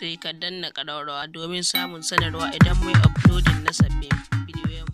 sai ka danna ƙararrawa domin samun sanarwa idan mun uploading na sabbin bidiyoyin.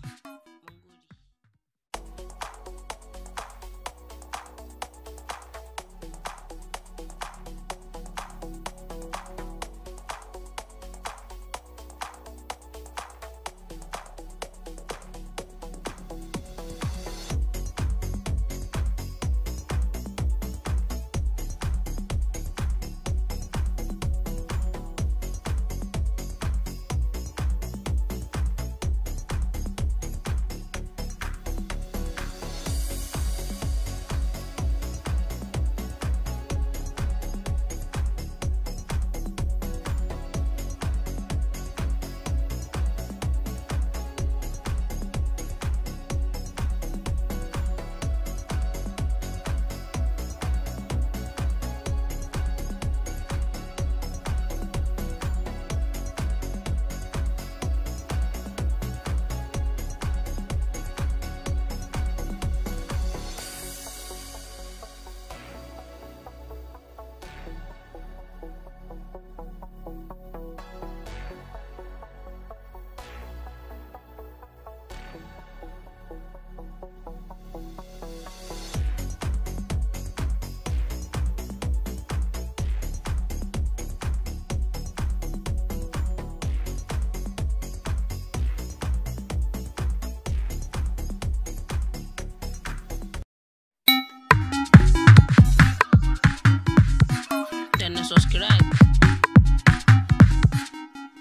Subscribe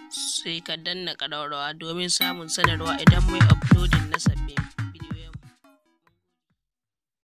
sai ka danna ƙararrawa domin samun sanarwa idan mun uploading na sabbin